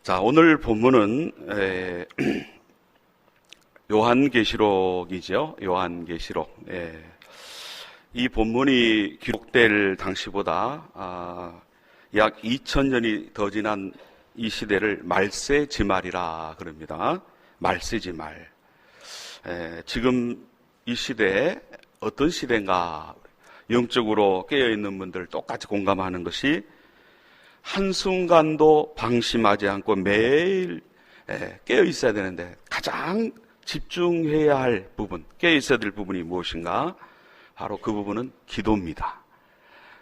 자, 오늘 본문은 요한계시록이죠. 요한계시록. 이 본문이 기록될 당시보다 약 2000년이 더 지난 이 시대를 말세지말이라 그럽니다. 말세지말. 지금 이 시대에 어떤 시대인가, 영적으로 깨어있는 분들 똑같이 공감하는 것이 한순간도 방심하지 않고 매일 깨어있어야 되는데 가장 집중해야 할 부분, 깨어있어야 될 부분이 무엇인가? 바로 그 부분은 기도입니다.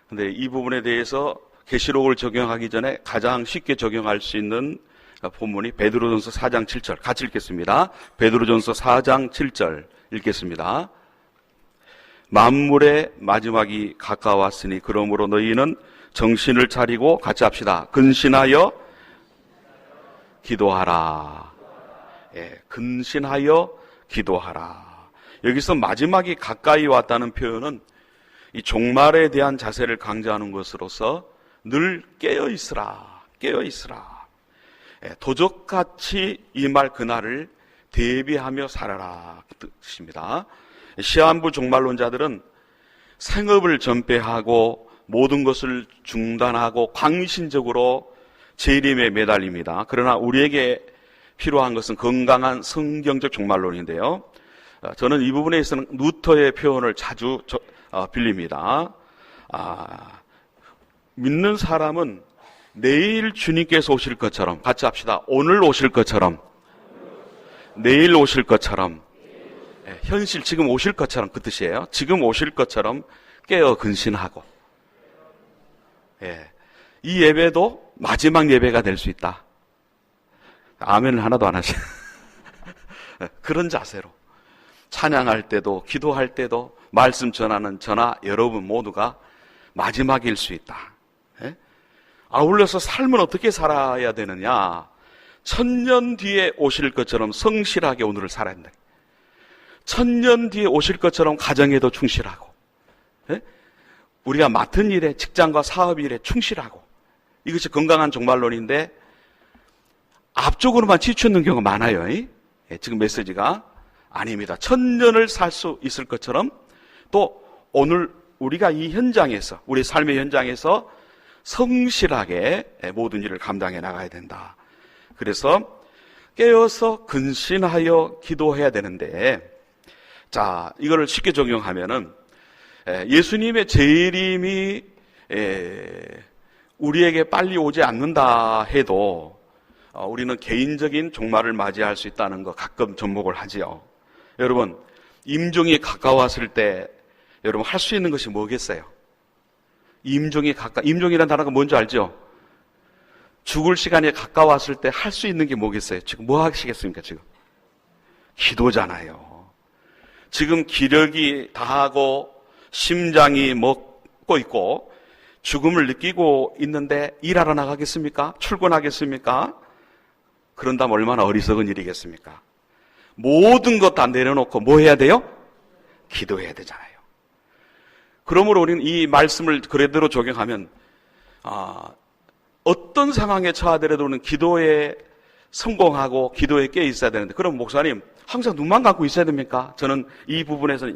근데 이 부분에 대해서 계시록을 적용하기 전에 가장 쉽게 적용할 수 있는 본문이 베드로전서 4장 7절, 같이 읽겠습니다. 베드로전서 4장 7절 읽겠습니다. 만물의 마지막이 가까웠으니 그러므로 너희는 정신을 차리고 같이 합시다. 근신하여 기도하라. 근신하여 기도하라. 여기서 마지막이 가까이 왔다는 표현은 이 종말에 대한 자세를 강조하는 것으로서 늘 깨어있으라. 깨어있으라. 도적같이 임할 그날을 대비하며 살아라. 그 뜻입니다. 시한부 종말론자들은 생업을 전폐하고 모든 것을 중단하고 광신적으로 재림에 매달립니다. 그러나 우리에게 필요한 것은 건강한 성경적 종말론인데요. 저는 이 부분에 있어서는 루터의 표현을 자주 빌립니다. 믿는 사람은 내일 주님께서 오실 것처럼, 같이 합시다. 오늘 오실 것처럼, 내일 오실 것처럼, 현실 지금 오실 것처럼, 그 뜻이에요. 지금 오실 것처럼 깨어 근신하고, 이 예배도 마지막 예배가 될 수 있다. 아멘을 하나도 안 하시네. 그런 자세로 찬양할 때도, 기도할 때도, 말씀 전하는 저나 여러분 모두가 마지막일 수 있다. 아울러서 삶은 어떻게 살아야 되느냐? 1000년 뒤에 오실 것처럼 성실하게 오늘을 살아야 된다. 1000년 뒤에 오실 것처럼 가정에도 충실하고, 우리가 맡은 일에, 직장과 사업 일에 충실하고, 이것이 건강한 종말론인데 앞쪽으로만 치추는 경우가 많아요. 지금 메시지가 아닙니다. 1000년을 살 수 있을 것처럼 또 오늘 우리가 이 현장에서, 우리 삶의 현장에서 성실하게 모든 일을 감당해 나가야 된다. 그래서 깨어서 근신하여 기도해야 되는데, 자, 이거를 쉽게 적용하면은 예수님의 재림이 우리에게 빨리 오지 않는다 해도 우리는 개인적인 종말을 맞이할 수 있다는 거 가끔 접목을 하지요. 여러분, 임종이 가까웠을 때 여러분 할 수 있는 것이 뭐겠어요? 임종이라는 단어가 뭔지 알죠? 죽을 시간이 가까웠을 때 할 수 있는 게 뭐겠어요? 지금 뭐 하시겠습니까, 지금? 기도잖아요. 지금 기력이 다하고 심장이 먹고 있고 죽음을 느끼고 있는데 일하러 나가겠습니까? 출근하겠습니까? 그런다면 얼마나 어리석은 일이겠습니까? 모든 것 다 내려놓고 뭐 해야 돼요? 기도해야 되잖아요. 그러므로 우리는 이 말씀을 그대로 적용하면 어떤 상황에 처하더라도 우리는 기도에 성공하고 기도에 깨어 있어야 되는데, 그럼 목사님 항상 눈만 감고 있어야 됩니까? 저는 이 부분에서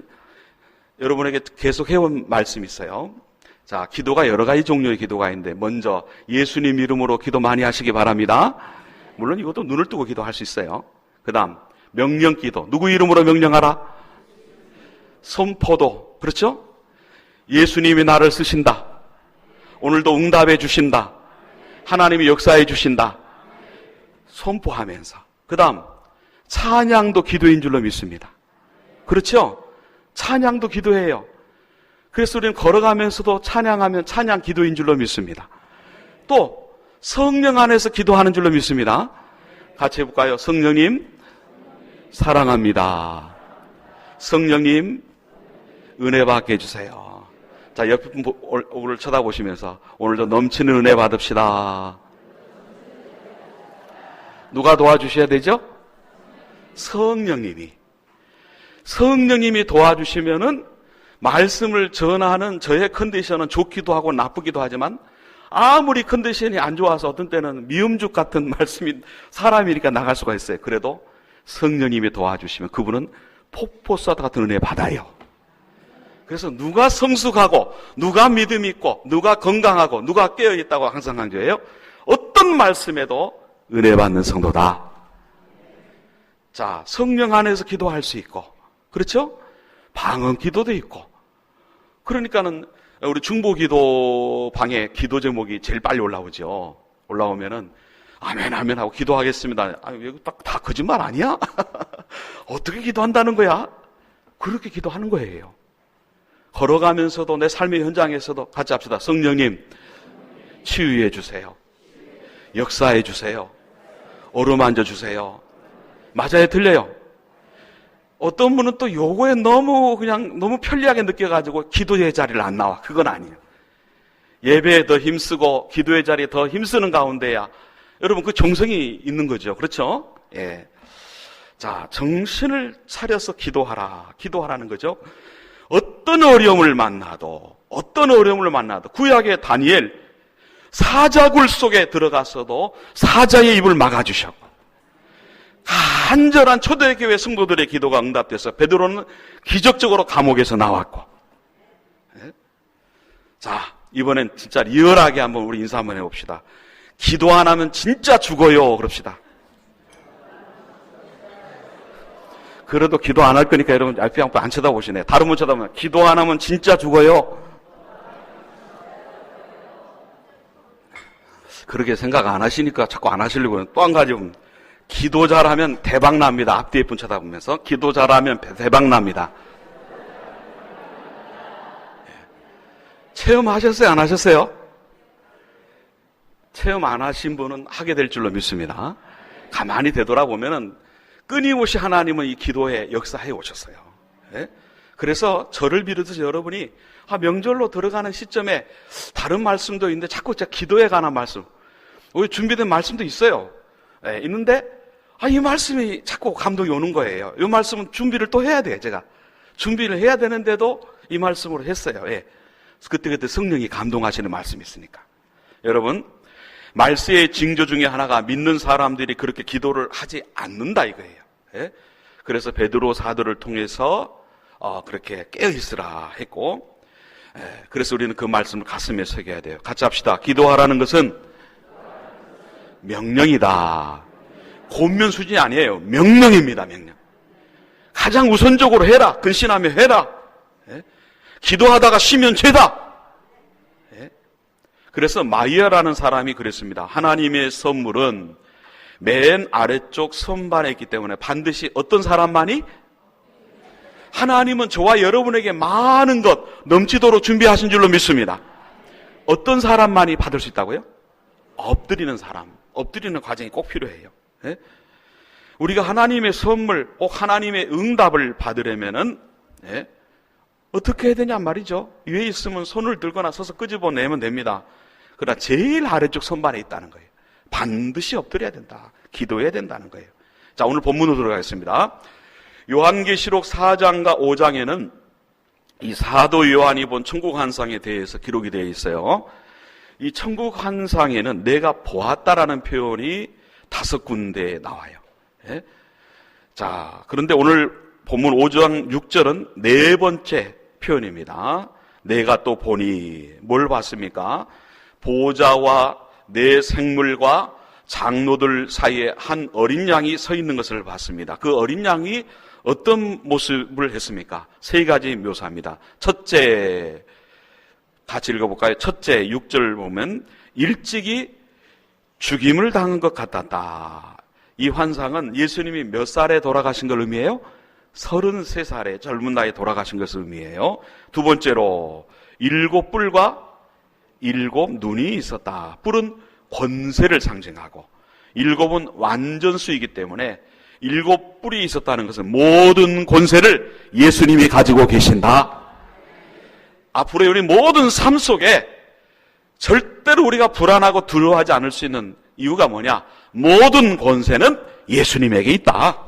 여러분에게 계속 해온 말씀이 있어요. 자, 기도가 여러 가지 종류의 기도가 있는데, 먼저 예수님 이름으로 기도 많이 하시기 바랍니다. 물론 이것도 눈을 뜨고 기도할 수 있어요. 그 다음 명령기도, 누구 이름으로 명령하라? 선포도, 그렇죠? 예수님이 나를 쓰신다. 오늘도 응답해 주신다. 하나님이 역사해 주신다. 선포하면서. 그 다음 찬양도 기도인 줄로 믿습니다. 그렇죠? 찬양도 기도해요. 그래서 우리는 걸어가면서도 찬양하면 찬양 기도인 줄로 믿습니다. 또 성령 안에서 기도하는 줄로 믿습니다. 같이 해볼까요? 성령님 사랑합니다. 성령님 은혜 받게 해주세요. 자, 옆에 분 얼굴을 쳐다보시면서 오늘도 넘치는 은혜 받읍시다. 누가 도와주셔야 되죠? 성령님이 도와주시면은 말씀을 전하는 저의 컨디션은 좋기도 하고 나쁘기도 하지만 아무리 컨디션이 안 좋아서 어떤 때는 미음죽 같은 말씀이 사람이니까 나갈 수가 있어요. 그래도 성령님이 도와주시면 그분은 폭포수와 같은 은혜 받아요. 그래서 누가 성숙하고 누가 믿음 있고 누가 건강하고 누가 깨어있다고 항상 강조해요. 어떤 말씀에도 은혜 받는 성도다. 자, 성령 안에서 기도할 수 있고, 그렇죠? 방언 기도도 있고. 그러니까는 우리 중보기도 방에 기도 제목이 제일 빨리 올라오죠. 올라오면은 아멘 아멘 하고 기도하겠습니다. 이거 다 거짓말 아니야? 어떻게 기도한다는 거야? 그렇게 기도하는 거예요. 걸어가면서도 내 삶의 현장에서도 같이 합시다. 성령님 치유해 주세요. 역사해 주세요. 어루만져 주세요. 맞아요, 틀려요? 어떤 분은 또 요거에 너무 편리하게 느껴가지고 기도의 자리를 안 나와. 그건 아니에요. 예배에 더 힘쓰고 기도의 자리에 더 힘쓰는 가운데야 여러분 그 정성이 있는 거죠. 그렇죠? 예. 자, 정신을 차려서 기도하라는 거죠. 어떤 어려움을 만나도 구약의 다니엘 사자굴 속에 들어가서도 사자의 입을 막아주셨고, 간절한 초대교회 성도들의 기도가 응답돼서 베드로는 기적적으로 감옥에서 나왔고. 자, 이번엔 진짜 리얼하게 한번 우리 인사 한번 해봅시다. 기도 안 하면 진짜 죽어요. 그럽시다. 그래도 기도 안 할 거니까 여러분 알피양도 안 쳐다보시네. 다른 분 쳐다보면 기도 안 하면 진짜 죽어요. 그렇게 생각 안 하시니까 자꾸 안 하시려고. 또 한 가지 보면 기도 잘하면 대박 납니다. 앞뒤에 분 쳐다보면서 기도 잘하면 대박 납니다. 체험하셨어요? 안 하셨어요? 체험 안 하신 분은 하게 될 줄로 믿습니다. 가만히 되돌아보면은 끊임없이 하나님은 이 기도에 역사해 오셨어요. 그래서 저를 비롯해서 여러분이 명절로 들어가는 시점에 다른 말씀도 있는데 자꾸 제가 기도에 관한 말씀, 우리 준비된 말씀도 있어요. 있는데 이 말씀이 자꾸 감동이 오는 거예요. 이 말씀은 준비를 또 해야 돼요. 제가 준비를 해야 되는데도 이 말씀으로 했어요. 그때 성령이 감동하시는 말씀이 있으니까. 여러분, 말세의 징조 중에 하나가 믿는 사람들이 그렇게 기도를 하지 않는다 이거예요. 그래서 베드로 사도를 통해서 그렇게 깨어있으라 했고, 그래서 우리는 그 말씀을 가슴에 새겨야 돼요. 같이 합시다. 기도하라는 것은 명령이다. 권면 수준이 아니에요. 명령입니다. 명령. 가장 우선적으로 해라. 근신하며 해라. 기도하다가 쉬면 죄다. 그래서 마이아라는 사람이 그랬습니다. 하나님의 선물은 맨 아래쪽 선반에 있기 때문에 반드시 어떤 사람만이? 하나님은 저와 여러분에게 많은 것 넘치도록 준비하신 줄로 믿습니다. 어떤 사람만이 받을 수 있다고요? 엎드리는 사람. 엎드리는 과정이 꼭 필요해요. 우리가 하나님의 선물, 꼭 하나님의 응답을 받으려면은 어떻게 해야 되냐 말이죠. 위에 있으면 손을 들거나 서서 끄집어내면 됩니다. 그러나 제일 아래쪽 선반에 있다는 거예요. 반드시 엎드려야 된다. 기도해야 된다는 거예요. 자, 오늘 본문으로 들어가겠습니다. 요한계시록 4장과 5장에는 이 사도 요한이 본 천국 환상에 대해서 기록이 되어 있어요. 이 천국 환상에는 내가 보았다라는 표현이 5군데에 나와요. 자, 그런데 오늘 본문 5장 6절은 네 번째 표현입니다. 내가 또 보니 뭘 봤습니까? 보좌와 네 생물과 장로들 사이에 한 어린 양이 서 있는 것을 봤습니다. 그 어린 양이 어떤 모습을 했습니까? 세 가지 묘사입니다. 첫째, 같이 읽어볼까요? 첫째 6절 보면 일찍이 죽임을 당한 것 같았다. 이 환상은 예수님이 몇 살에 돌아가신 걸 의미해요? 33살에 젊은 나이에 돌아가신 것을 의미해요. 두 번째로 7뿔과 7눈이 있었다. 뿔은 권세를 상징하고 7은 완전수이기 때문에 7뿔이 있었다는 것은 모든 권세를 예수님이 가지고 계신다. 앞으로 우리 모든 삶 속에 절대로 우리가 불안하고 두려워하지 않을 수 있는 이유가 뭐냐? 모든 권세는 예수님에게 있다.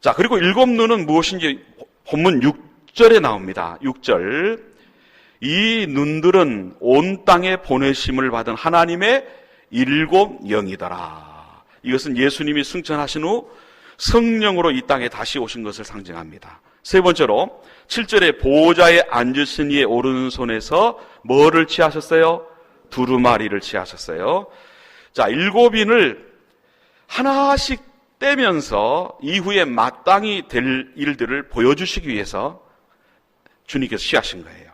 자, 그리고 7눈은 무엇인지 본문 6절에 나옵니다. 6절. 이 눈들은 온 땅에 보내심을 받은 하나님의 일곱 영이더라. 이것은 예수님이 승천하신 후 성령으로 이 땅에 다시 오신 것을 상징합니다. 세 번째로 7절에 보호자에 앉으신 이의 오른손에서 뭐를 취하셨어요? 두루마리를 취하셨어요. 자, 일곱인을 하나씩 떼면서 이후에 마땅히 될 일들을 보여주시기 위해서 주님께서 취하신 거예요.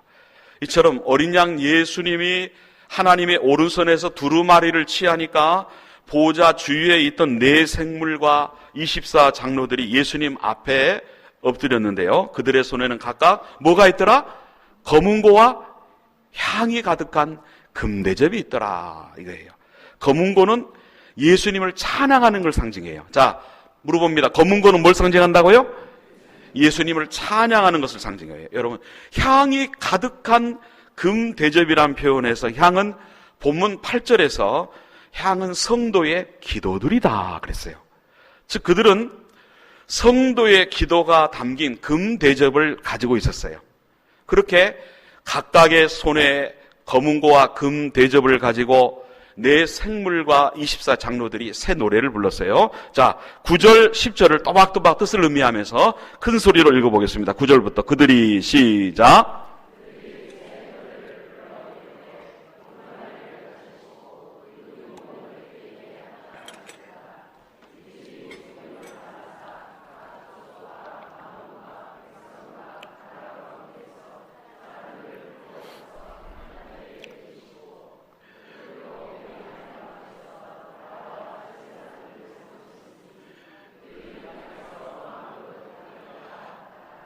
이처럼 어린 양 예수님이 하나님의 오른손에서 두루마리를 취하니까 보호자 주위에 있던 네 생물과 24 장로들이 예수님 앞에 엎드렸는데요. 그들의 손에는 각각 뭐가 있더라? 검은고와 향이 가득한 금대접이 있더라. 이거예요. 검은고는 예수님을 찬양하는 걸 상징해요. 자, 물어봅니다. 검은고는 뭘 상징한다고요? 예수님을 찬양하는 것을 상징해요. 여러분, 향이 가득한 금대접이란 표현에서 향은 본문 8절에서 향은 성도의 기도들이다 그랬어요. 즉 그들은 성도의 기도가 담긴 금대접을 가지고 있었어요. 그렇게 각각의 손에 검은고와 금대접을 가지고 네 생물과 24 장로들이 새 노래를 불렀어요. 자, 9절, 10절을 또박또박 뜻을 의미하면서 큰 소리로 읽어보겠습니다. 9절부터 그들이 시작.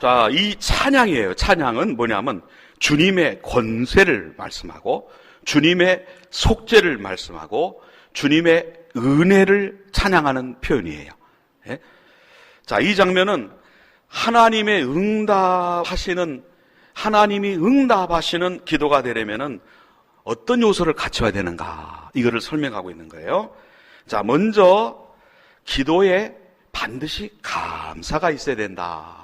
자, 이 찬양이에요. 찬양은 뭐냐면 주님의 권세를 말씀하고 주님의 속죄를 말씀하고 주님의 은혜를 찬양하는 표현이에요. 예? 자, 이 장면은 하나님이 응답하시는 기도가 되려면은 어떤 요소를 갖춰야 되는가, 이거를 설명하고 있는 거예요. 자, 먼저 기도에 반드시 감사가 있어야 된다.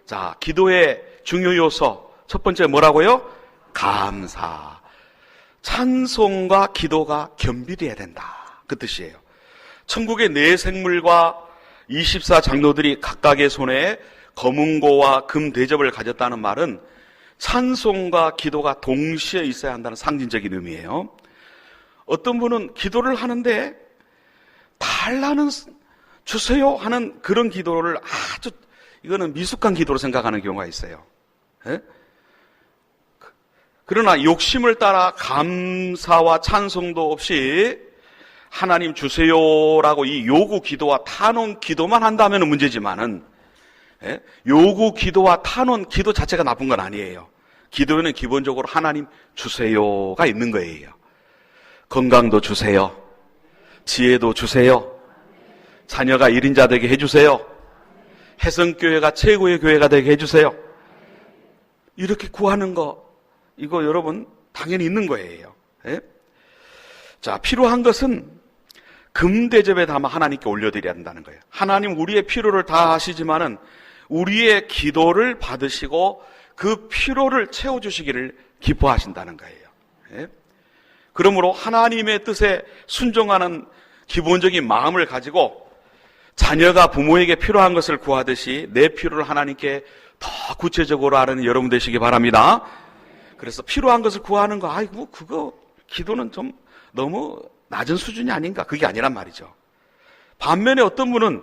자, 기도의 중요 요소 첫 번째 뭐라고요? 감사. 찬송과 기도가 겸비돼야 된다. 그 뜻이에요. 천국의 네 생물과 24 장로들이 각각의 손에 검은고와 금대접을 가졌다는 말은 찬송과 기도가 동시에 있어야 한다는 상징적인 의미예요. 어떤 분은 기도를 하는데 달라는 주세요 하는 그런 기도를 아주 이거는 미숙한 기도로 생각하는 경우가 있어요. 예? 그러나 욕심을 따라 감사와 찬송도 없이 하나님 주세요라고 이 요구 기도와 탄원 기도만 한다면 문제지만은, 예? 요구 기도와 탄원 기도 자체가 나쁜 건 아니에요. 기도에는 기본적으로 하나님 주세요가 있는 거예요. 건강도 주세요. 지혜도 주세요. 자녀가 1인자 되게 해주세요. 해성교회가 최고의 교회가 되게 해주세요. 이렇게 구하는 거, 이거 여러분 당연히 있는 거예요. 예? 자, 필요한 것은 금대접에 담아 하나님께 올려드려야 한다는 거예요. 하나님 우리의 필요를 다 아시지만은 우리의 기도를 받으시고 그 필요를 채워주시기를 기뻐하신다는 거예요. 예? 그러므로 하나님의 뜻에 순종하는 기본적인 마음을 가지고 자녀가 부모에게 필요한 것을 구하듯이 내 필요를 하나님께 더 구체적으로 아는 여러분 되시기 바랍니다. 그래서 필요한 것을 구하는 거, 아이고 그거 기도는 좀 너무 낮은 수준이 아닌가, 그게 아니란 말이죠. 반면에 어떤 분은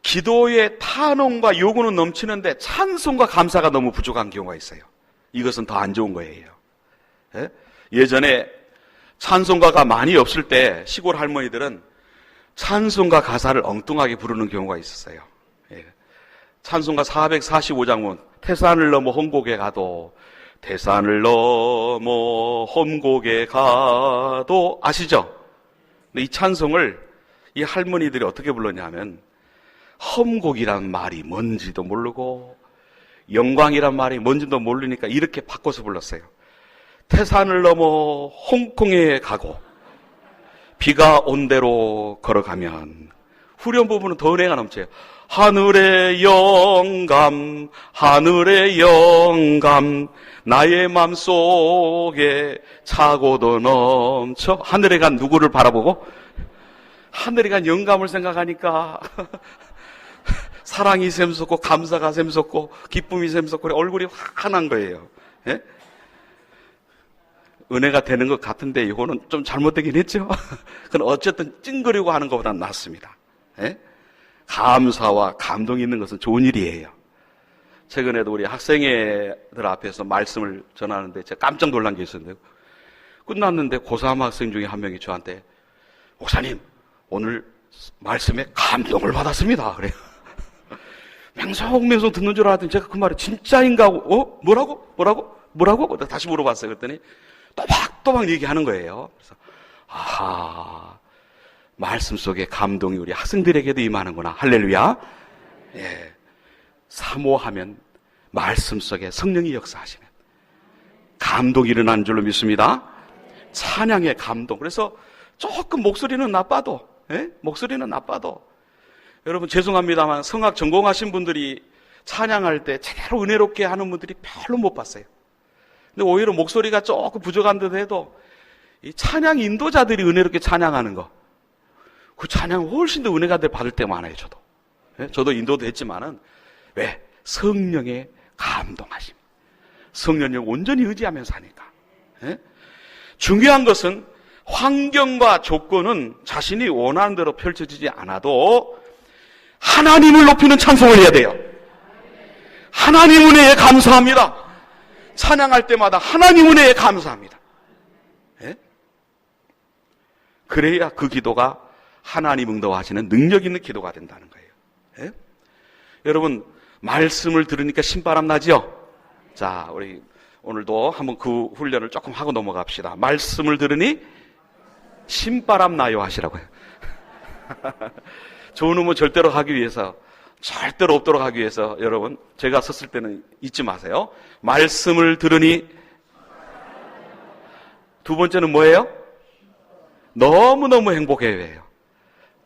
기도의 탄원과 요구는 넘치는데 찬송과 감사가 너무 부족한 경우가 있어요. 이것은 더 안 좋은 거예요. 예? 예전에 찬송가가 많이 없을 때 시골 할머니들은 찬송가 가사를 엉뚱하게 부르는 경우가 있었어요. 예. 찬송가 445장문 태산을 넘어 험곡에 가도, 태산을 넘어 험곡에 가도, 아시죠? 근데 이 찬송을 이 할머니들이 어떻게 불렀냐면 험곡이란 말이 뭔지도 모르고 영광이란 말이 뭔지도 모르니까 이렇게 바꿔서 불렀어요. 태산을 넘어 홍콩에 가고 비가 온 대로 걸어가면 후렴 부분은 더 은혜가 넘쳐요. 하늘의 영감, 하늘의 영감, 나의 맘속에 차고도 넘쳐. 하늘에 간 누구를 바라보고? 하늘에 간 영감을 생각하니까 사랑이 샘솟고 감사가 샘솟고 기쁨이 샘솟고 얼굴이 환한 거예요. 예? 은혜가 되는 것 같은데 이거는 좀 잘못되긴 했죠. 그건 어쨌든 찡그리고 하는 것보다는 낫습니다. 예? 감사와 감동이 있는 것은 좋은 일이에요. 최근에도 우리 학생회들 앞에서 말씀을 전하는데 제가 깜짝 놀란 게 있었는데, 끝났는데 고3 학생 중에 한 명이 저한테 목사님 오늘 말씀에 감동을 받았습니다 그래요. 맹성맹성 듣는 줄 알았더니 제가 그 말이 진짜인가 하고 뭐라고? 다시 물어봤어요. 그랬더니 또박또박 얘기하는 거예요. 그래서 아하, 말씀 속에 감동이 우리 학생들에게도 임하는구나. 할렐루야. 예. 사모하면 말씀 속에 성령이 역사하시면 감동이 일어나는 줄로 믿습니다. 찬양의 감동. 그래서 조금 목소리는 나빠도, 예? 목소리는 나빠도, 여러분 죄송합니다만 성악 전공하신 분들이 찬양할 때 제대로 은혜롭게 하는 분들이 별로 못 봤어요. 근데 오히려 목소리가 조금 부족한 듯 해도 이 찬양 인도자들이 은혜롭게 찬양하는 거, 그 찬양 훨씬 더 은혜가 받을 때 많아요. 저도 인도도 했지만은, 왜? 성령의 감동하심. 성령을 온전히 의지하면서 하니까. 예? 중요한 것은 환경과 조건은 자신이 원하는 대로 펼쳐지지 않아도 하나님을 높이는 찬송을 해야 돼요. 하나님 은혜에 감사합니다. 찬양할 때마다 하나님 은혜에 감사합니다. 예? 그래야 그 기도가 하나님 응답하시는 능력 있는 기도가 된다는 거예요. 예? 여러분, 말씀을 들으니까 신바람 나죠? 자, 우리 오늘도 한번 그 훈련을 조금 하고 넘어갑시다. 말씀을 들으니 신바람 나요 하시라고요. 좋은 음은 절대로 하기 위해서, 절대로 없도록 하기 위해서 여러분, 제가 섰을 때는 잊지 마세요. 말씀을 들으니, 두 번째는 뭐예요? 너무너무 행복해야 해요.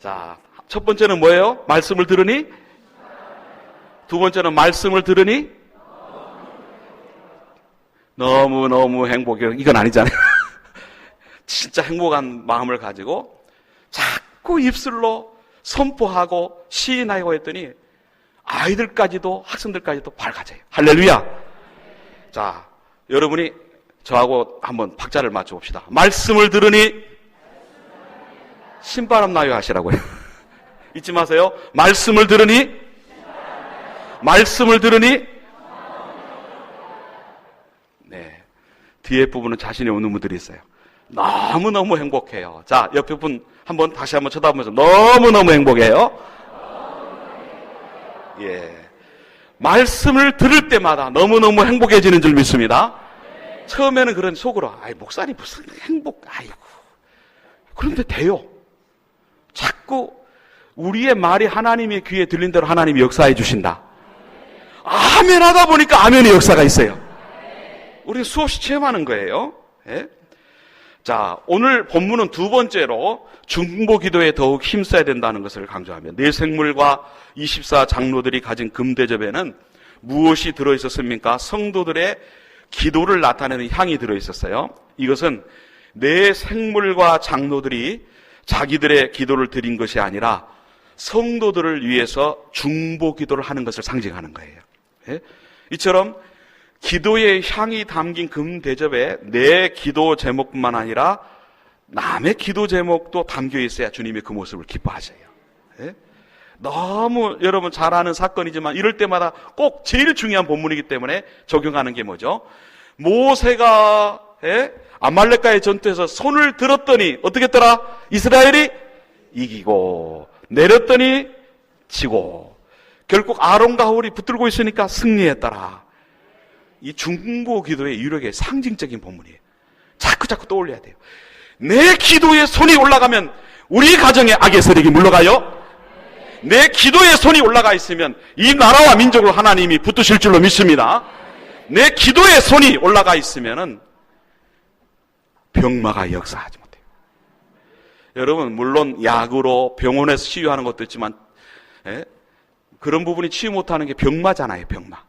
자, 첫 번째는 뭐예요? 말씀을 들으니, 두 번째는 말씀을 들으니 너무너무 행복해요. 이건 아니잖아요. 진짜 행복한 마음을 가지고 자꾸 입술로 선포하고 시인하고 했더니 아이들까지도 학생들까지도 밝아져요. 할렐루야. 자, 여러분이 저하고 한번 박자를 맞춰 봅시다. 말씀을 들으니 신바람 나요 하시라고요. 잊지 마세요. 말씀을 들으니 네, 뒤에 부분은 자신이 없는 분들이 있어요. 너무너무 행복해요. 자, 옆에 분 한번 다시 한번 쳐다보면서 너무너무 행복해요. 예, 말씀을 들을 때마다 너무너무 행복해지는 줄 믿습니다. 처음에는 그런 속으로, 아이 목사님 무슨 행복, 아이고, 그런데 돼요. 자꾸 우리의 말이 하나님의 귀에 들린 대로 하나님이 역사해 주신다. 아멘 하다 보니까 아멘의 역사가 있어요. 우리가 수없이 체험하는 거예요. 예? 자, 오늘 본문은 두 번째로 중보 기도에 더욱 힘써야 된다는 것을 강조하며, 내 생물과 24 장로들이 가진 금대접에는 무엇이 들어있었습니까? 성도들의 기도를 나타내는 향이 들어있었어요. 이것은 내 생물과 장로들이 자기들의 기도를 드린 것이 아니라 성도들을 위해서 중보 기도를 하는 것을 상징하는 거예요. 예? 이처럼 기도의 향이 담긴 금대접에 내 기도 제목뿐만 아니라 남의 기도 제목도 담겨 있어야 주님이 그 모습을 기뻐하세요. 예? 너무 여러분 잘 아는 사건이지만 이럴 때마다 꼭 제일 중요한 본문이기 때문에 적용하는 게 뭐죠? 모세가 아말렉과의 전투에서 손을 들었더니 어떻게 했더라? 이스라엘이 이기고, 내렸더니 지고, 결국 아론과 홀이 붙들고 있으니까 승리했더라. 이 중보 기도의 유력의 상징적인 본문이에요. 자꾸 떠올려야 돼요. 내 기도에 손이 올라가면 우리 가정에 악의 세력이 물러가요. 내 기도에 손이 올라가 있으면 이 나라와 민족을 하나님이 붙드실 줄로 믿습니다. 내 기도에 손이 올라가 있으면은 병마가 역사하지 못해요. 여러분, 물론 약으로 병원에서 치유하는 것도 있지만, 예? 그런 부분이 치유 못하는 게 병마잖아요, 병마.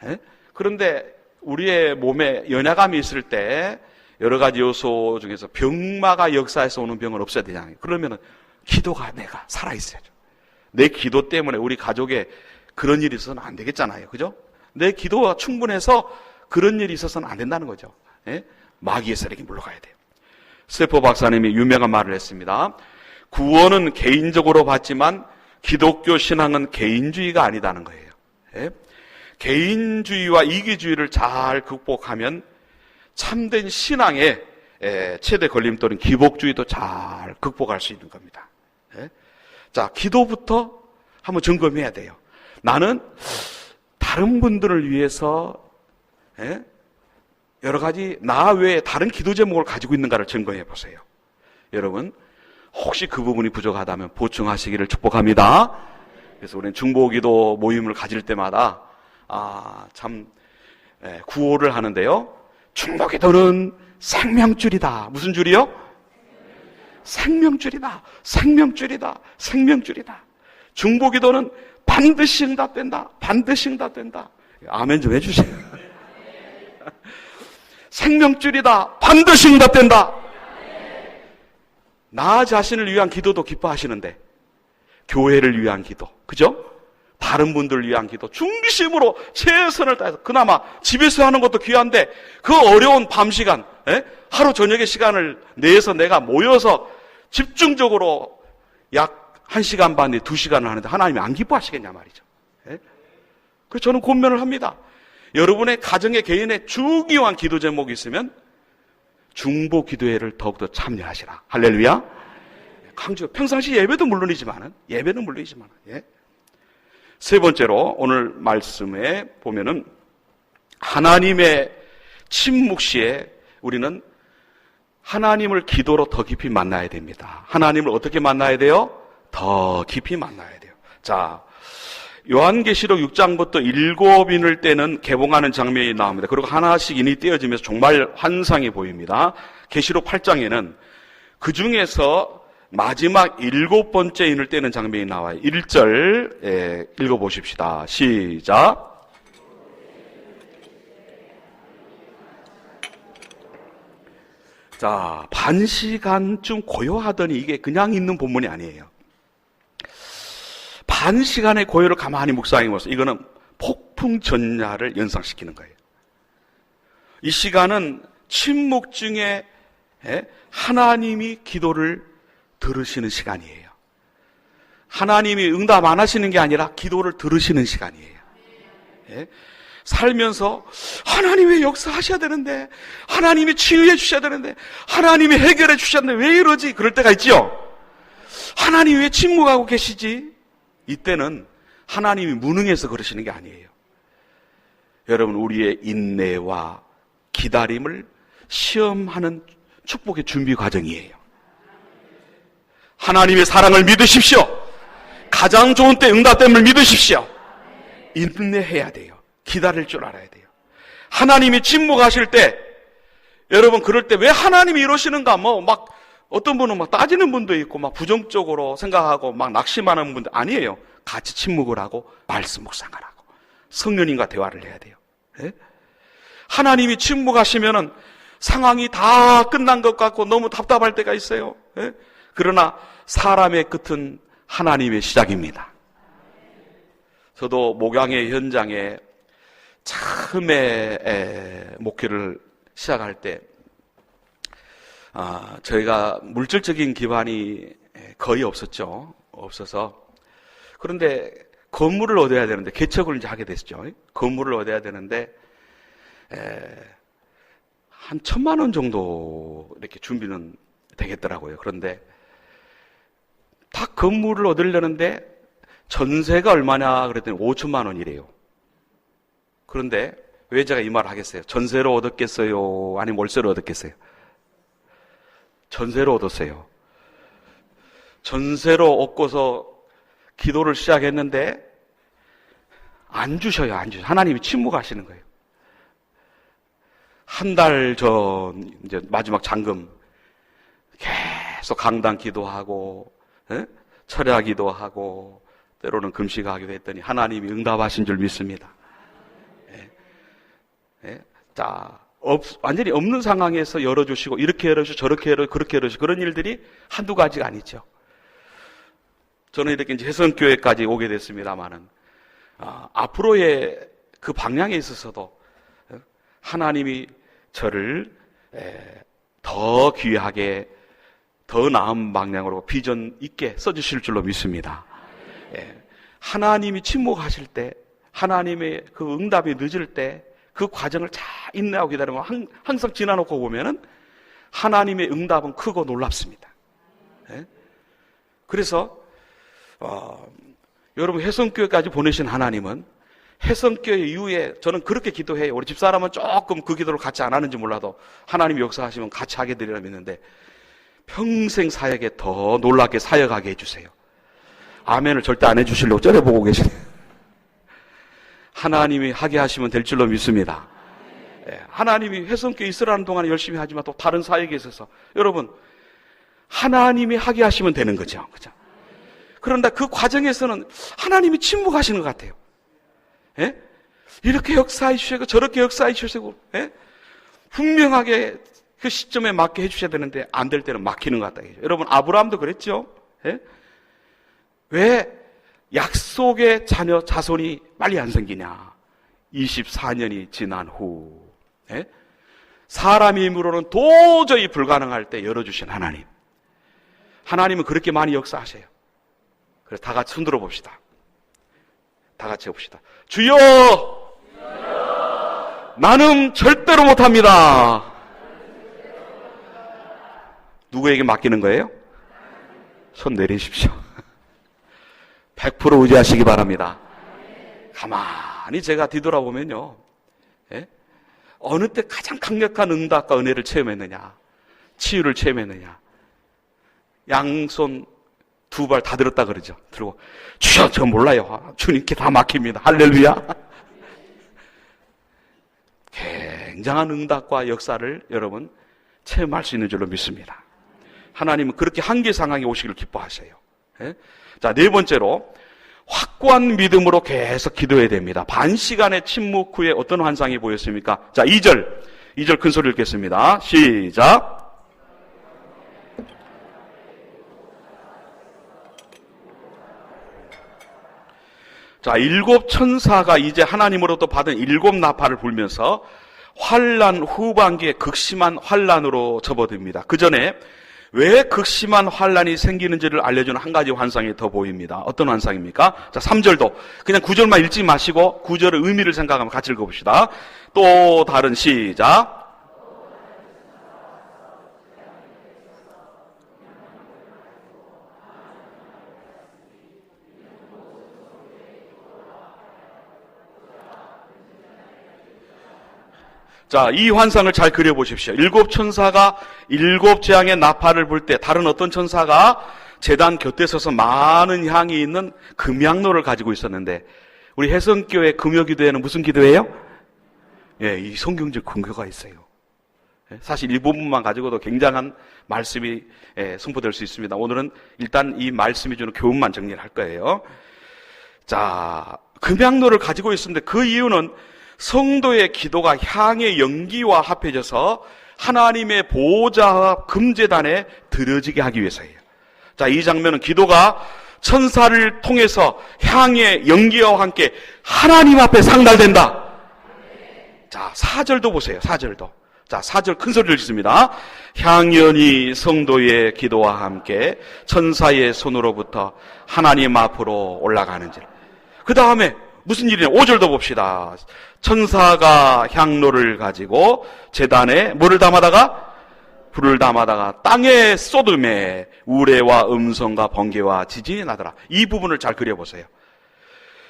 예? 그런데 우리의 몸에 연약함이 있을 때 여러 가지 요소 중에서 병마가 역사에서 오는 병은 없어야 되잖아요. 그러면은 기도가 내가 살아있어야죠. 내 기도 때문에 우리 가족에 그런 일이 있어서는 안 되겠잖아요. 그죠? 내 기도가 충분해서 그런 일이 있어서는 안 된다는 거죠. 예? 마귀의 세력이 물러가야 돼요. 세포 박사님이 유명한 말을 했습니다. 구원은 개인적으로 받지만 기독교 신앙은 개인주의가 아니다는 거예요. 예? 개인주의와 이기주의를 잘 극복하면 참된 신앙의 최대 걸림돌인 기복주의도 잘 극복할 수 있는 겁니다. 예? 자, 기도부터 한번 점검해야 돼요. 나는 다른 분들을 위해서 여러 가지 나 외에 다른 기도 제목을 가지고 있는가를 점검해 보세요. 여러분, 혹시 그 부분이 부족하다면 보충하시기를 축복합니다. 그래서 우리는 중보기도 모임을 가질 때마다 구호를 하는데요. 중보기도는 생명줄이다. 무슨 줄이요? 생명줄이다. 생명줄이다. 생명줄이다. 중보기도는 반드시 응답된다. 반드시 응답된다. 아멘 좀 해주세요. 생명줄이다. 반드시 응답된다. 나 자신을 위한 기도도 기뻐하시는데 교회를 위한 기도, 그죠? 다른 분들을 위한 기도 중심으로 최선을 다해서, 그나마 집에서 하는 것도 귀한데 그 어려운 밤 시간, 하루 저녁의 시간을 내서 내가 모여서 집중적으로 약 1시간 반 내 2시간을 하는데 하나님이 안 기뻐하시겠냐 말이죠. 그래서 저는 권면을 합니다. 여러분의 가정의 개인의 중요한 기도 제목이 있으면 중보 기도회를 더욱더 참여하시라. 할렐루야. 강조. 평상시 예배는 물론이지만 예. 세 번째로 오늘 말씀에 보면은 하나님의 침묵 시에 우리는 하나님을 기도로 더 깊이 만나야 됩니다. 하나님을 어떻게 만나야 돼요? 더 깊이 만나야 돼요. 자, 요한계시록 6장부터 7인을 떼는 개봉하는 장면이 나옵니다. 그리고 하나씩 인이 떼어지면서 정말 환상이 보입니다. 계시록 8장에는 그 중에서 마지막 7번째 인을 떼는 장면이 나와요. 1절 읽어보십시다. 시작. 자, 반 시간쯤 고요하더니 이게 그냥 있는 본문이 아니에요. 반 시간의 고요를 가만히 묵상해보세요. 이거는 폭풍 전야를 연상시키는 거예요. 이 시간은 침묵 중에 하나님이 기도를 들으시는 시간이에요. 하나님이 응답 안 하시는 게 아니라 기도를 들으시는 시간이에요. 살면서 하나님이 역사하셔야 되는데, 하나님이 치유해 주셔야 되는데, 하나님이 해결해 주셔야 되는데 왜 이러지? 그럴 때가 있죠. 하나님이 왜 침묵하고 계시지? 이때는 하나님이 무능해서 그러시는 게 아니에요. 여러분, 우리의 인내와 기다림을 시험하는 축복의 준비 과정이에요. 하나님의 사랑을 믿으십시오. 가장 좋은 때 응답됨을 믿으십시오. 인내해야 돼요. 기다릴 줄 알아야 돼요. 하나님이 침묵하실 때, 여러분, 그럴 때 왜 하나님이 이러시는가, 어떤 분은 따지는 분도 있고, 부정적으로 생각하고, 낙심하는 분도 아니에요. 같이 침묵을 하고, 말씀 묵상을 하고, 성령님과 대화를 해야 돼요. 하나님이 침묵하시면은 상황이 다 끝난 것 같고, 너무 답답할 때가 있어요. 그러나, 사람의 끝은 하나님의 시작입니다. 저도 목양의 현장에 처음에 목회를 시작할 때, 저희가 물질적인 기반이 거의 없어서, 그런데 건물을 얻어야 되는데, 개척을 이제 하게 됐죠. 건물을 얻어야 되는데, 한 1,000만 원 정도 이렇게 준비는 되겠더라고요. 그런데 딱 건물을 얻으려는데 전세가 얼마냐 그랬더니 5천만 원이래요. 그런데 왜 제가 이 말을 하겠어요? 전세로 얻었겠어요? 아니면 월세로 얻었겠어요? 전세로 얻었어요. 전세로 얻고서 기도를 시작했는데 안 주셔요. 하나님이 침묵하시는 거예요. 한 달 전 이제 마지막 잔금 그래서 강단 기도하고 철야 기도하고 때로는 금식하기도 했더니 하나님이 응답하신 줄 믿습니다. 자, 완전히 없는 상황에서 열어주시고 이렇게 열어주시고 저렇게 열어주시고 그렇게 열어주시고 그런 일들이 한두 가지가 아니죠. 저는 이렇게 이제 해성교회까지 오게 됐습니다만은 앞으로의 그 방향에 있어서도 하나님이 저를 더 귀하게 더 나은 방향으로 비전 있게 써주실 줄로 믿습니다. 하나님이 침묵하실 때, 하나님의 그 응답이 늦을 때 그 과정을 잘 인내하고 기다리면 항상 지나놓고 보면은 하나님의 응답은 크고 놀랍습니다. 그래서 여러분 해성교회까지 보내신 하나님은 해성교회 이후에 저는 그렇게 기도해요. 우리 집사람은 조금 그 기도를 같이 안 하는지 몰라도 하나님이 역사하시면 같이 하게 되리라 믿는데 평생 사역에 더 놀랍게 사역하게 해주세요. 아멘을 절대 안 해주시려고 째려보고 계시네요. 하나님이 하게 하시면 될 줄로 믿습니다. 하나님이 해성교회 있으라는 동안에 열심히 하지만 또 다른 사역에 있어서 여러분 하나님이 하게 하시면 되는 거죠. 그죠? 그런데 그 과정에서는 하나님이 침묵하시는 것 같아요. 이렇게 역사해 주시고 저렇게 역사해 주시고 분명하게 그 시점에 맞게 해주셔야 되는데 안 될 때는 막히는 것 같다. 여러분 아브라함도 그랬죠. 왜 약속의 자손이 빨리 안 생기냐. 24년이 지난 후 사람의 힘으로는 도저히 불가능할 때 열어주신 하나님. 하나님은 그렇게 많이 역사하세요. 그래서 다 같이 손들어 봅시다. 다 같이 해봅시다. 주여! 나는 절대로 못합니다. 누구에게 맡기는 거예요? 손 내리십시오. 100% 의지하시기 바랍니다. 가만히 제가 뒤돌아보면요. 어느 때 가장 강력한 응답과 은혜를 체험했느냐, 치유를 체험했느냐. 양손 두 발 다 들었다 그러죠. 들고 주여 저 몰라요. 주님께 다 막힙니다. 할렐루야. 굉장한 응답과 역사를 여러분 체험할 수 있는 줄로 믿습니다. 하나님은 그렇게 한계 상황에 오시기를 기뻐하세요. 자, 네 번째로 확고한 믿음으로 계속 기도해야 됩니다. 반 시간의 침묵 후에 어떤 환상이 보였습니까? 자, 2절 큰 소리 읽겠습니다. 시작. 자, 7 천사가 이제 하나님으로부터 받은 7 나팔을 불면서 환란 후반기에 극심한 환란으로 접어듭니다. 그 전에 왜 극심한 환란이 생기는지를 알려주는 한 가지 환상이 더 보입니다. 어떤 환상입니까? 자, 3절도 그냥 9절만 읽지 마시고 9절의 의미를 생각하면 같이 읽어봅시다. 또 다른 시작. 자, 이 환상을 잘 그려보십시오. 7 천사가 7 재앙의 나팔을 불 때 다른 어떤 천사가 제단 곁에 서서 많은 향이 있는 금향로를 가지고 있었는데 우리 해성교회 금요기도회는 무슨 기도예요? 이 성경적 근거가 있어요. 사실 이 부분만 가지고도 굉장한 말씀이 선포될 수 있습니다. 오늘은 일단 이 말씀이 주는 교훈만 정리를 할 거예요. 자, 금향로를 가지고 있었는데 그 이유는 성도의 기도가 향의 연기와 합해져서 하나님의 보호자 금제단에 드려지게 하기 위해서예요. 자, 이 장면은 기도가 천사를 통해서 향의 연기와 함께 하나님 앞에 상달된다. 자, 4절도 보세요. 4절도. 자, 4절 큰 소리를 짓습니다. 향연이 성도의 기도와 함께 천사의 손으로부터 하나님 앞으로 올라가는지. 그 다음에 무슨 일이냐? 5절도 봅시다. 천사가 향로를 가지고 제단에 뭐를 담아다가? 불을 담아다가 땅에 쏟음에 우레와 음성과 번개와 지진이 나더라. 이 부분을 잘 그려보세요.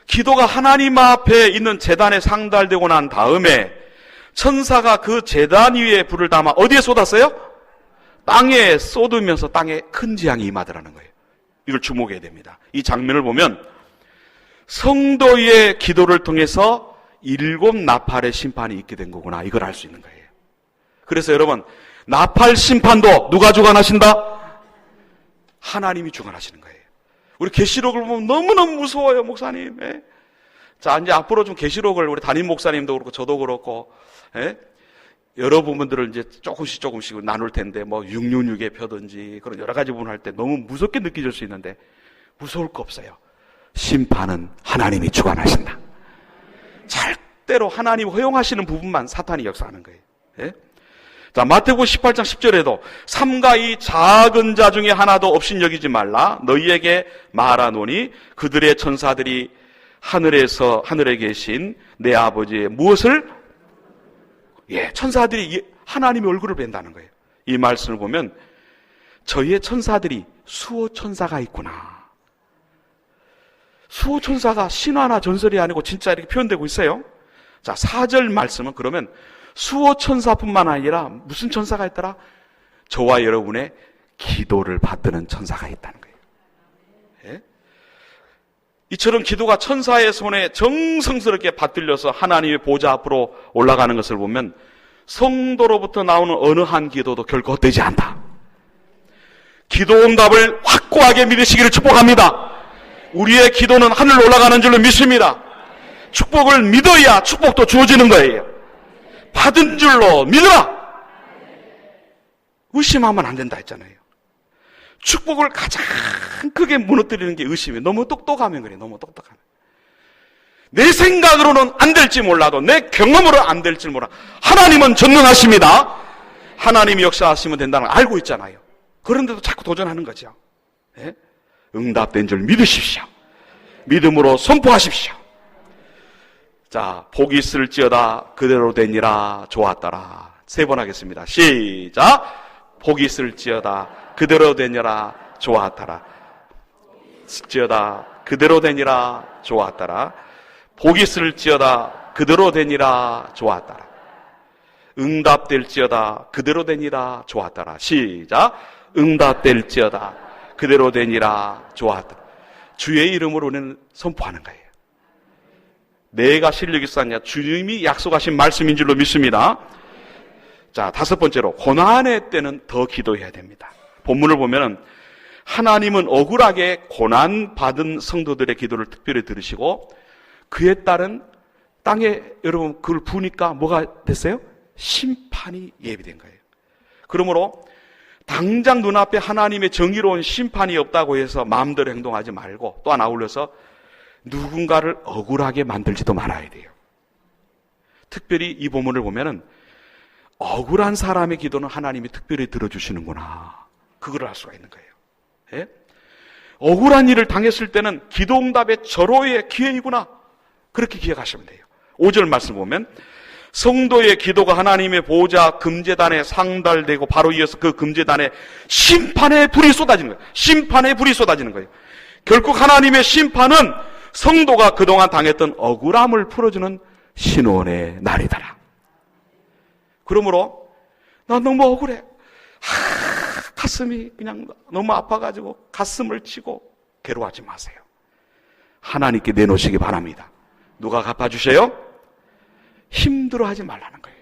기도가 하나님 앞에 있는 제단에 상달되고 난 다음에 천사가 그 제단 위에 불을 담아 어디에 쏟았어요? 땅에 쏟으면서 땅에 큰 재앙이 임하더라는 거예요. 이걸 주목해야 됩니다. 이 장면을 보면 성도의 기도를 통해서 7 나팔의 심판이 있게 된 거구나. 이걸 알 수 있는 거예요. 그래서 여러분, 나팔 심판도 누가 주관하신다? 하나님이 주관하시는 거예요. 우리 계시록을 보면 너무너무 무서워요, 목사님. 예? 자, 이제 앞으로 좀 계시록을 우리 담임 목사님도 그렇고 저도 그렇고, 예? 여러 부분들을 이제 조금씩 나눌 텐데, 뭐 666의 표든지 그런 여러 가지 부분을 할 때 너무 무섭게 느껴질 수 있는데 무서울 거 없어요. 심판은 하나님이 주관하신다. 절대로 하나님 허용하시는 부분만 사탄이 역사하는 거예요. 예? 자, 마태복음 18장 10절에도 삼가 이 작은 자 중에 하나도 없인 여기지 말라. 너희에게 말하노니 그들의 천사들이 하늘에 계신 내 아버지의 무엇을? 예, 천사들이 하나님의 얼굴을 뵌다는 거예요. 이 말씀을 보면 저희의 천사들이 수호천사가 있구나. 수호천사가 신화나 전설이 아니고 진짜 이렇게 표현되고 있어요. 자, 4절 말씀은 그러면 수호천사뿐만 아니라 무슨 천사가 있더라? 저와 여러분의 기도를 받드는 천사가 있다는 거예요. 예? 이처럼 기도가 천사의 손에 정성스럽게 받들려서 하나님의 보좌 앞으로 올라가는 것을 보면 성도로부터 나오는 어느 한 기도도 결코 헛되지 않다. 기도 응답을 확고하게 믿으시기를 축복합니다. 우리의 기도는 하늘로 올라가는 줄로 믿습니다. 축복을 믿어야 축복도 주어지는 거예요. 받은 줄로 믿어라. 의심하면 안 된다 했잖아요. 축복을 가장 크게 무너뜨리는 게 의심이에요. 너무 똑똑하면 그래요. 너무 똑똑하면. 내 생각으로는 안 될지 몰라도 내 경험으로 안 될지 몰라. 하나님은 전능하십니다. 하나님이 역사하시면 된다는 걸 알고 있잖아요. 그런데도 자꾸 도전하는 거죠. 예? 응답된 줄 믿으십시오. 믿음으로 선포하십시오. 자, 복이 있을지어다 그대로 되니라 좋았더라. 3번 하겠습니다. 시작. 복이 있을지어다 그대로 되니라 좋았더라. 있을지어다 그대로 되니라 좋았더라. 복이 있을지어다 그대로 되니라 좋았더라. 응답될지어다 그대로 되니라 좋았더라. 시작. 응답될지어다 그대로 되니라 좋았더라. 주의 이름으로 우리는 선포하는 거예요. 내가 실력이 쌓냐? 주님이 약속하신 말씀인 줄로 믿습니다. 자, 5번째로 고난의 때는 더 기도해야 됩니다. 본문을 보면은 하나님은 억울하게 고난받은 성도들의 기도를 특별히 들으시고 그에 따른 땅에 여러분 그걸 부으니까 뭐가 됐어요? 심판이 예비된 거예요. 그러므로 당장 눈앞에 하나님의 정의로운 심판이 없다고 해서 마음대로 행동하지 말고 또 하나 아울러서 누군가를 억울하게 만들지도 말아야 돼요. 특별히 이 본문을 보면은 억울한 사람의 기도는 하나님이 특별히 들어주시는구나. 그걸 알 수가 있는 거예요. 예? 억울한 일을 당했을 때는 기도응답의 절호의 기회이구나. 그렇게 기억하시면 돼요. 5절 말씀 보면 성도의 기도가 하나님의 보좌 금제단에 상달되고 바로 이어서 그 금제단에 심판의 불이 쏟아지는 거예요. 심판의 불이 쏟아지는 거예요. 결국 하나님의 심판은 성도가 그동안 당했던 억울함을 풀어주는 신원의 날이더라. 그러므로 나 너무 억울해. 가슴이 그냥 너무 아파가지고 가슴을 치고 괴로워하지 마세요. 하나님께 내놓으시기 바랍니다. 누가 갚아주세요? 힘들어하지 말라는 거예요.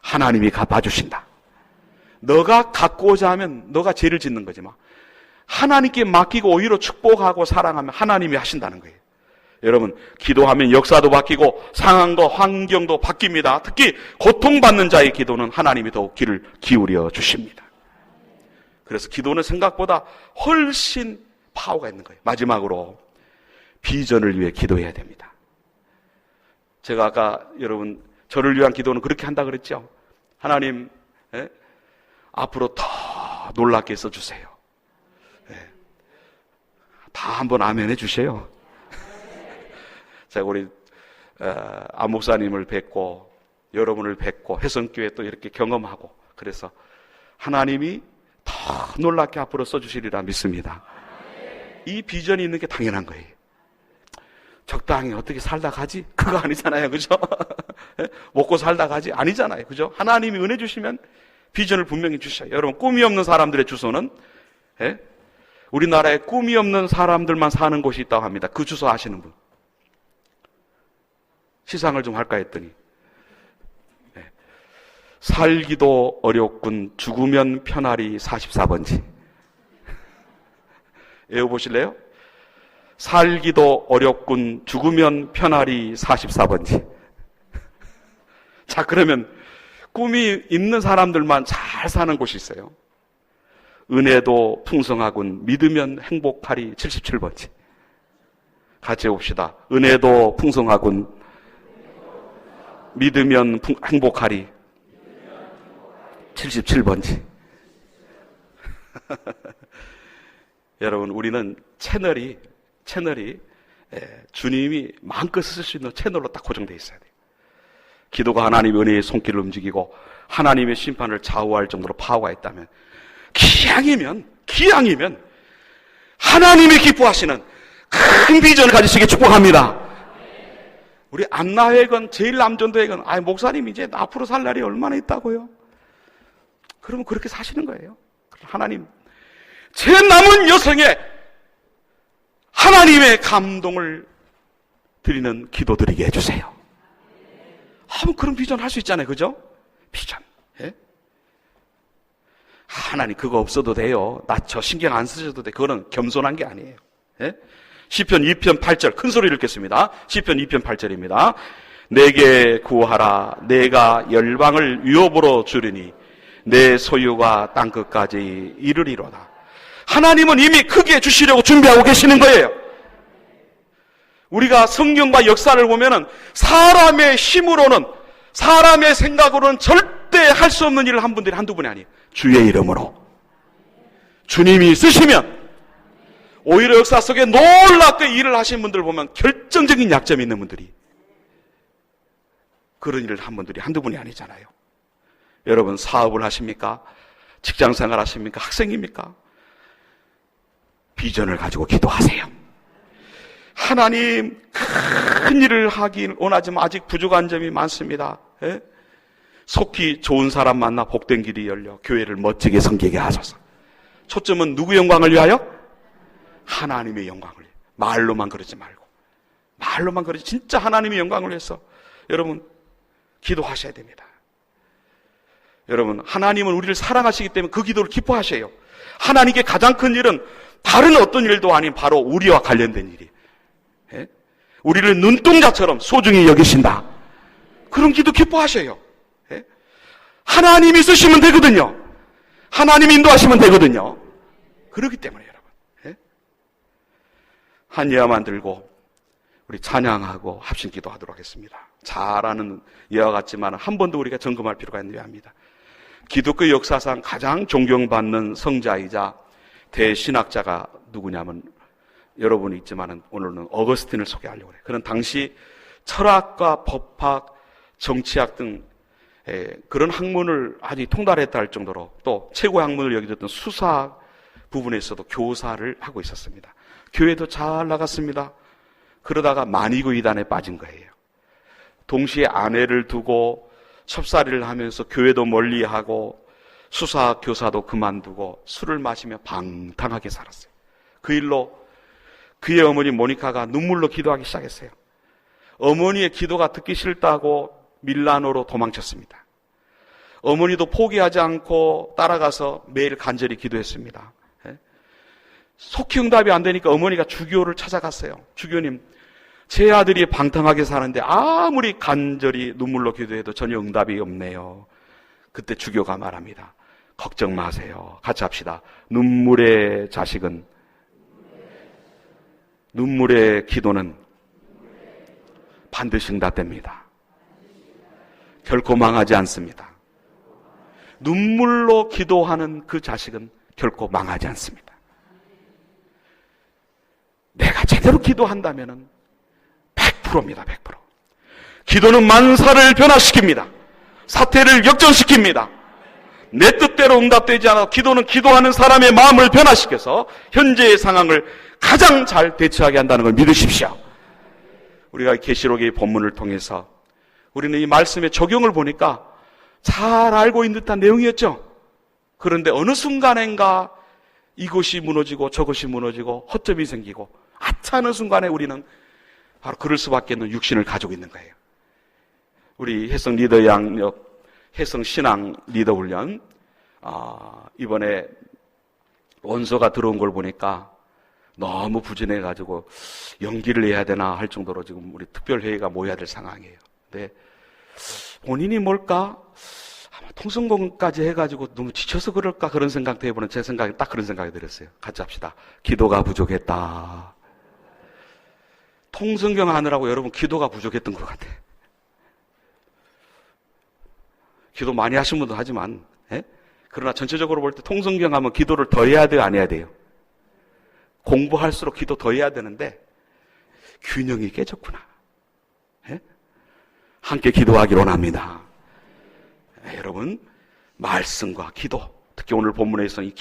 하나님이 갚아주신다. 너가 갖고자 하면 너가 죄를 짓는 거지만 하나님께 맡기고 오히려 축복하고 사랑하면 하나님이 하신다는 거예요. 여러분, 기도하면 역사도 바뀌고 상황과 환경도 바뀝니다. 특히 고통받는 자의 기도는 하나님이 더욱 귀를 기울여 주십니다. 그래서 기도는 생각보다 훨씬 파워가 있는 거예요. 마지막으로 비전을 위해 기도해야 됩니다. 제가 아까 여러분 저를 위한 기도는 그렇게 한다 그랬죠. 하나님, 앞으로 더 놀랍게 써주세요. 다 한번 아멘 해주세요. 제가 우리 안 목사님을 뵙고 여러분을 뵙고 회성교회 또 이렇게 경험하고 그래서 하나님이 더 놀랍게 앞으로 써주시리라 믿습니다. 이 비전이 있는 게 당연한 거예요. 적당히 어떻게 살다 가지? 그거 아니잖아요. 그죠? 먹고 살다 가지? 아니잖아요. 그죠? 하나님이 은혜 주시면 비전을 분명히 주셔요. 여러분, 꿈이 없는 사람들의 주소는 우리나라에 꿈이 없는 사람들만 사는 곳이 있다고 합니다. 그 주소 아시는 분? 시상을 좀 할까 했더니 살기도 어렵군 죽으면 편하리 44번지. 외워보실래요? 살기도 어렵군 죽으면 편하리 44번지. 자, 그러면 꿈이 있는 사람들만 잘 사는 곳이 있어요. 은혜도 풍성하군 믿으면 행복하리 77번지. 같이 해봅시다. 은혜도 풍성하군 믿으면 행복하리 77번지. 여러분, 우리는 채널이 주님이 마음껏 쓸 수 있는 채널로 딱 고정되어 있어야 돼요. 기도가 하나님의 은혜의 손길을 움직이고 하나님의 심판을 좌우할 정도로 파워가 있다면, 기왕이면 하나님이 기뻐하시는 큰 비전을 가지시기 축복합니다. 우리 안나회건 제일남전도회건 목사님 이제 앞으로 살 날이 얼마나 있다고요? 그러면 그렇게 사시는 거예요. 하나님, 제 남은 여생에 하나님의 감동을 드리는 기도 드리게 해주세요. 그런 비전 할 수 있잖아요. 그죠? 비전. 예? 하나님 그거 없어도 돼요. 나 저 신경 안 쓰셔도 돼. 그거는 겸손한 게 아니에요. 예? 시편 2편 8절 큰 소리를 읽겠습니다. 시편 2편 8절입니다. 내게 구하라. 내가 열방을 위협으로 주리니 내 소유가 땅끝까지 이르리로다. 하나님은 이미 크게 주시려고 준비하고 계시는 거예요. 우리가 성경과 역사를 보면은 사람의 힘으로는, 사람의 생각으로는 절대 할 수 없는 일을 한 분들이 한두 분이 아니에요. 주의 이름으로 주님이 쓰시면 오히려 역사 속에 놀랍게 일을 하신 분들 보면 결정적인 약점이 있는 분들이, 그런 일을 한 분들이 한두 분이 아니잖아요. 여러분, 사업을 하십니까? 직장생활 하십니까? 학생입니까? 비전을 가지고 기도하세요. 하나님, 큰 일을 하길 원하지만 아직 부족한 점이 많습니다. 예? 속히 좋은 사람 만나 복된 길이 열려 교회를 멋지게 섬기게 하소서. 초점은 누구 영광을 위하여? 하나님의 영광을 위해. 말로만 그러지 말고, 말로만 그러지, 진짜 하나님의 영광을 위해서 여러분 기도하셔야 됩니다. 여러분, 하나님은 우리를 사랑하시기 때문에 그 기도를 기뻐하셔요. 하나님께 가장 큰 일은 다른 어떤 일도 아닌 바로 우리와 관련된 일이, 예? 우리를 눈동자처럼 소중히 여기신다. 그런 기도 기뻐하셔요. 예? 하나님이 쓰시면 되거든요. 하나님이 인도하시면 되거든요. 그렇기 때문에 여러분, 예? 한 예화만 들고 우리 찬양하고 합심 기도하도록 하겠습니다. 잘 아는 예화 같지만 한 번 더 우리가 점검할 필요가 있는 예화입니다. 기독교 역사상 가장 존경받는 성자이자 대신학자가 누구냐면, 여러분이 있지만 오늘은 어거스틴을 소개하려고 해요. 그는 당시 철학과 법학, 정치학 등 그런 학문을 아주 통달했다 할 정도로 또 최고의 학문을 여겨졌던 수사 부분에서도 교사를 하고 있었습니다. 교회도 잘 나갔습니다. 그러다가 만이고 이단에 빠진 거예요. 동시에 아내를 두고 첩살이를 하면서 교회도 멀리하고 수사 교사도 그만두고 술을 마시며 방탕하게 살았어요. 그 일로 그의 어머니 모니카가 눈물로 기도하기 시작했어요. 어머니의 기도가 듣기 싫다고 밀라노로 도망쳤습니다. 어머니도 포기하지 않고 따라가서 매일 간절히 기도했습니다. 속히 응답이 안 되니까 어머니가 주교를 찾아갔어요. 주교님, 제 아들이 방탕하게 사는데 아무리 간절히 눈물로 기도해도 전혀 응답이 없네요. 그때 주교가 말합니다. 걱정 마세요. 같이 합시다. 눈물의 기도는 반드시 응답됩니다. 결코 망하지 않습니다. 눈물로 기도하는 그 자식은 결코 망하지 않습니다. 내가 제대로 기도한다면 100%입니다. 100%. 기도는 만사를 변화시킵니다. 사태를 역전시킵니다. 내 뜻대로 응답되지 않아도 기도는 기도하는 사람의 마음을 변화시켜서 현재의 상황을 가장 잘 대처하게 한다는 걸 믿으십시오. 우리가 계시록의 본문을 통해서 우리는 이 말씀의 적용을 보니까 잘 알고 있는 듯한 내용이었죠. 그런데 어느 순간인가 이것이 무너지고 저것이 무너지고 허점이 생기고 하찮은 순간에 우리는 바로 그럴 수밖에 없는 육신을 가지고 있는 거예요. 우리 혜성 리더 양력 혜성 신앙 리더 훈련 이번에 원서가 들어온 걸 보니까 너무 부진해가지고 연기를 해야 되나 할 정도로 지금 우리 특별회의가 모여야 될 상황이에요. 근데 본인이 뭘까? 아마 통성공까지 해가지고 너무 지쳐서 그럴까? 그런 생각도 해보는 제 생각에 딱 그런 생각이 들었어요. 같이 합시다. 기도가 부족했다. 통성경 하느라고 여러분 기도가 부족했던 것 같아. 기도 많이 하신 분도 하지만, 예? 그러나 전체적으로 볼 때 통성경 하면 기도를 더 해야 돼요, 안 해야 돼요? 공부할수록 기도 더 해야 되는데 균형이 깨졌구나. 예? 함께 기도하기로 합니다. 예, 여러분, 말씀과 기도, 특히 오늘 본문에서 이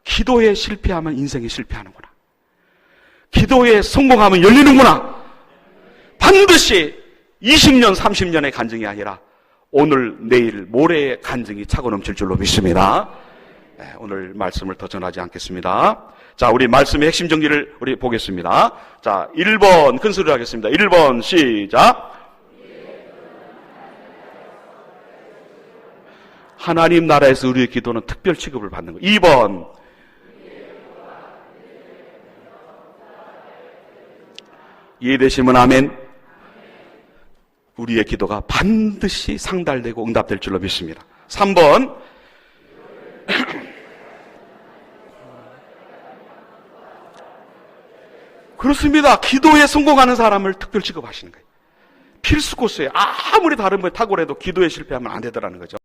기도에 실패하면 인생이 실패하는구나. 기도에 성공하면 열리는구나. 반드시 20년, 30년의 간증이 아니라 오늘, 내일, 모레의 간증이 차고 넘칠 줄로 믿습니다. 네, 오늘 말씀을 더 전하지 않겠습니다. 자, 우리 말씀의 핵심 정리를 우리 보겠습니다. 자, 1번 큰 소리로 하겠습니다. 1번 시작. 하나님 나라에서 우리의 기도는 특별 취급을 받는 거예요. 2번 이해되시면 아멘. 우리의 기도가 반드시 상달되고 응답될 줄로 믿습니다. 3번 그렇습니다. 기도에 성공하는 사람을 특별 취급하시는 거예요. 필수 코스에 아무리 다른 걸 탁월해도 기도에 실패하면 안 되더라는 거죠.